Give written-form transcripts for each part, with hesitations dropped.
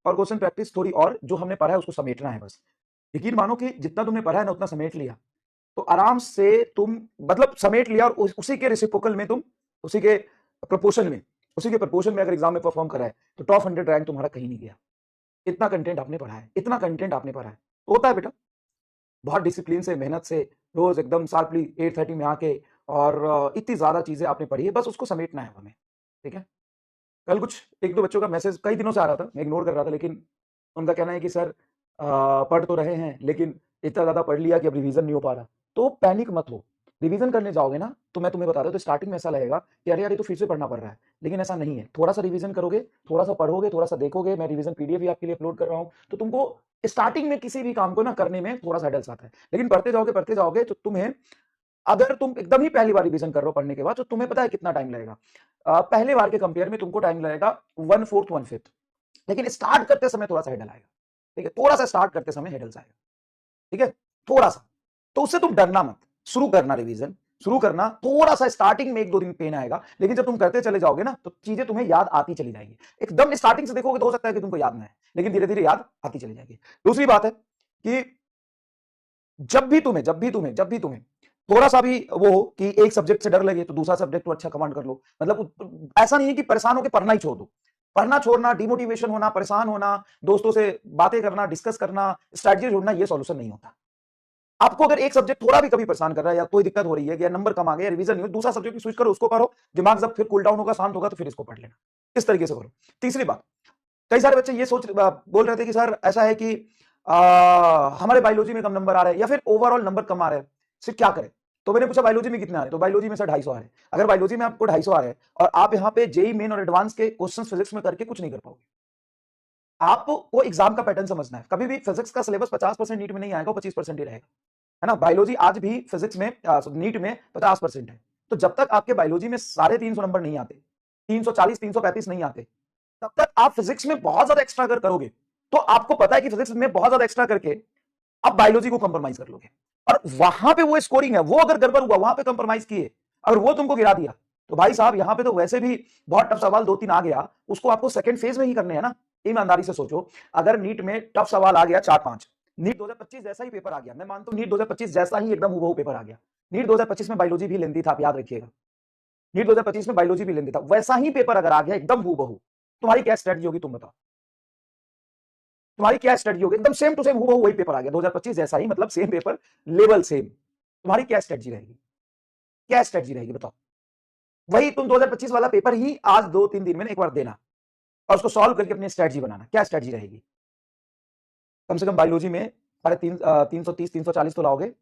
और question practice थोड़ी और, जो हमने पढ़ा है उसको समेटना है बस। यकीन मानो कि जितना तुमने पढ़ा है ना उतना समेट लिया तो आराम से तुम मतलब समेट लिया, और उसी के रेसिप्रोकल में तुम उसी के प्रपोर्शन में अगर एग्जाम में परफॉर्म करा है तो टॉप 100 रैंक तुम्हारा कहीं नहीं गया। इतना कंटेंट आपने पढ़ा है, इतना कंटेंट आपने पढ़ा है, तो होता है बेटा। बहुत डिसिप्लिन से, मेहनत से, रोज एकदम शार्पली 8:30 में आके, और इतनी ज्यादा चीजें आपने पढ़ी है, बस उसको समेटना है हमें। ठीक है। कल कुछ एक दो बच्चों का मैसेज कई दिनों से आ रहा था, मैं इग्नोर कर रहा था, लेकिन उनका कहना है कि सर पढ़ तो रहे हैं लेकिन इतना ज्यादा पढ़ लिया कि अब रिवीजन नहीं हो पा रहा। तो पैनिक मत हो। रिवीजन करने जाओगे ना तो मैं तुम्हें बता दूं, तो स्टार्टिंग में ऐसा लगेगा कि अरे यार ये तो फिर से पढ़ना पड़ रहा है, लेकिन ऐसा नहीं है। थोड़ा सा रिवीजन करोगे, थोड़ा सा पढ़ोगे, थोड़ा सा देखोगे, मैं रिवीजन पीडीएफ भी आपके लिए अपलोड कर रहा हूं, तो तुमको स्टार्टिंग में किसी भी काम को ना करने में थोड़ा सा हेडल्स आता है। लेकिन पढ़ते जाओगे तो तुम्हें, अगर तुम एकदम ही पहली बार रिवीजन कर रहे हो पढ़ने के बाद, तो तुम्हें पता है कितना टाइम लगेगा। पहले बार के कंपेयर में तुमको टाइम लगेगा 1/4 1/5, लेकिन स्टार्ट करते समय थोड़ा सा हेडल आएगा। ठीक है, थोड़ा सा स्टार्ट करते समय हेडल्स आएगा। ठीक है, थोड़ा सा। तो उससे तुम डरना मत, शुरू करना रिवीजन, शुरू करना। थोड़ा सा स्टार्टिंग में 1-2 दिन पेन आएगा, लेकिन जब तुम करते चले जाओगे ना तो चीजें तुम्हें याद आती चली जाएगी। एकदम स्टार्टिंग से देखोगे तो हो सकता है कि तुमको याद ना है, लेकिन धीरे धीरे याद आती चली जाएगी। दूसरी बात है कि जब भी तुम्हें थोड़ा सा भी वो हो कि एक सब्जेक्ट से डर लगे तो दूसरा सब्जेक्ट को अच्छा कमांड कर लो। मतलब ऐसा नहीं है कि परेशान होकर पढ़ना ही छोड़ दो। पढ़ना छोड़ना, डिमोटिवेशन होना, परेशान होना, दोस्तों से बातें करना, डिस्कस करना, स्ट्रैटेजी ढूंढना, ये सॉल्यूशन नहीं होता। आपको अगर एक सब्जेक्ट थोड़ा भी कभी परेशान कर रहा है या कोई दिक्कत हो रही है या नंबर कम आ गया, रिवीजन नहीं हो, दूसरा सब्जेक्ट स्विच करो, उसको पढ़ो। दिमाग जब फिर कूल डाउन होगा, शांत होगा, तो फिर इसको पढ़ लेना। इस तरीके से करो। तीसरी बात, कई सारे बच्चे ये बोल रहे थे कि सर ऐसा है कि हमारे बायोलॉजी में कम नंबर आ रहे हैं या फिर ओवरऑल नंबर कम आ रहे हैं, सिर्फ क्या करें। तो मैंने पूछा बायोलॉजी में कितने आ रहे हैं, तो बायोलॉजी में सर 250 आ रहे हैं। अगर बायोलॉजी में आपको 250 आ रहे हैं और आप यहाँ पे जेई मेन और एडवांस के क्वेश्चन फिजिक्स में करके कुछ नहीं कर पाओगे। आपको एग्जाम का पैटर्न समझना है। कभी भी फिजिक्स का सिलेबस 50% नीट में नहीं आएगा, 25% ही रहेगा, है ना। बायोलॉजी आज भी फिजिक्स में नीट में 50% है। तो जब तक आपके बायोलॉजी में 350 नंबर नहीं आते, 340 335 नहीं आते, तब तक आप फिजिक्स में बहुत ज्यादा एक्स्ट्रा अगर करोगे, तो आपको पता है कि फिजिक्स में बहुत ज्यादा एक्स्ट्रा करके आप बायोलॉजी को कंप्रोमाइज कर लोगे। और वहां पे वो स्कोरिंग है, वो अगर गड़बड़ हुआ, वहां पे कंप्रोमाइज किए, अगर वो तुमको गिरा दिया, तो भाई साहब यहां पे तो वैसे भी बहुत टफ सवाल 2-3 आ गया, उसको आपको सेकंड फेज में ही करने हैं ना। ईमानदारी से सोचो, अगर नीट में टफ सवाल आ गया 4-5, नीट 2025 जैसा ही पेपर आ गया, मैं मानता हूं नीट 2025 जैसा ही एकदम हूबहू पेपर आ गया। नीट 2025 में बायोलॉजी भी लेंदी था, आप याद रखिएगा। नीट 2025 में बायोलॉजी भी लेंदी था, वैसा ही पेपर अगर आ गया एकदम हूबहू, तुम्हारी क्या स्ट्रेटजी होगी तुम बताओ। तुम्हारी क्या स्ट्रेटजी होगी? एकदम सेम टू सेम हूबहू वही पेपर आ गया 2025 जैसा ही, मतलब सेम पेपर, लेवल सेम। तुम्हारी क्या स्ट्रेटजी रहेगी? क्या स्ट्रेटजी रहेगी बताओ। वही तुम 2025 वाला पेपर ही आज 2-3 दिन में एक बार देना और उसको सॉल्व करके अपनी स्ट्रेटजी बनाना। क्या स्ट्रेटजी रहेगी? कम से कम बायोलॉजी में 330 340 तो लाओगे।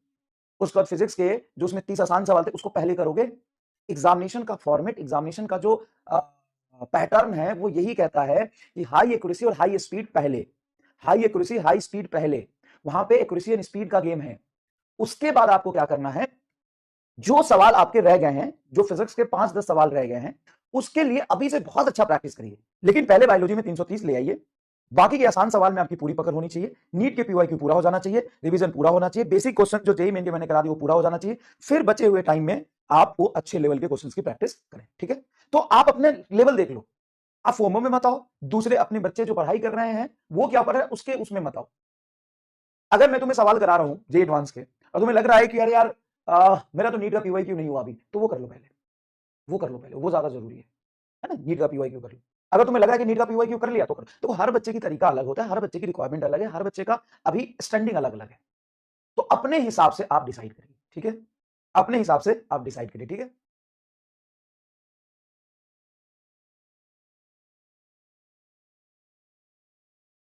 उसके बाद फिजिक्स के जो उसमें 30 आसान सवाल थे उसको पहले करोगे। एग्जामिनेशन का फॉर्मेट, एग्जामिनेशन का जो पैटर्न है वो यही कहता है कि हाई एक्यूरेसी और हाई स्पीड पहले, हाई एक्यूरेसी हाई स्पीड पहले। वहां पे एक्यूरेसी एंड स्पीड का गेम है। उसके बाद आपको क्या करना है, जो सवाल आपके रह गए हैं, जो फिजिक्स के 5-10 सवाल रह गए हैं, उसके लिए अभी से बहुत अच्छा प्रैक्टिस करिए। लेकिन पहले बायोलॉजी में 330 ले आइए। बाकी के आसान सवाल में आपकी पूरी पकड़ होनी चाहिए। नीट के पीवाईक्यू पूरा हो जाना चाहिए, रिवीजन पूरा होना चाहिए, बेसिक क्वेश्चन जो जेईई मेन के मैंने करा दिया वो पूरा हो जाना चाहिए। फिर बचे हुए टाइम में आप वो अच्छे लेवल के क्वेश्चंस की प्रैक्टिस करें। ठीक है, तो आप अपने लेवल देख लो। आप फोमो में मत आओ, दूसरे अपने बच्चे जो पढ़ाई कर रहे हैं वो क्या पढ़ रहे हैं उसके उसमें मत आओ। अगर मैं तुम्हें सवाल करा रहा हूं जे एडवांस के और तुम्हें लग रहा है कि अरे यार मेरा तो नीट का पीवाईक्यू नहीं हुआ अभी, तो वो कर लो पहले, वो कर लो पहले, वो ज्यादा जरूरी है ना। नीट का पीवाईक्यू कर लो। अगर तुम्हें लग रहा है कि नीट का पीवाईक्यू कर लिया तो कर। देखो हर बच्चे की तरीका अलग होता है, हर बच्चे की रिक्वायरमेंट अलग है, हर बच्चे का अभी स्टैंडिंग अलग अलग है। तो अपने हिसाब से आप डिसाइड करिए। ठीक है, अपने हिसाब से आप डिसाइड करिए। ठीक है।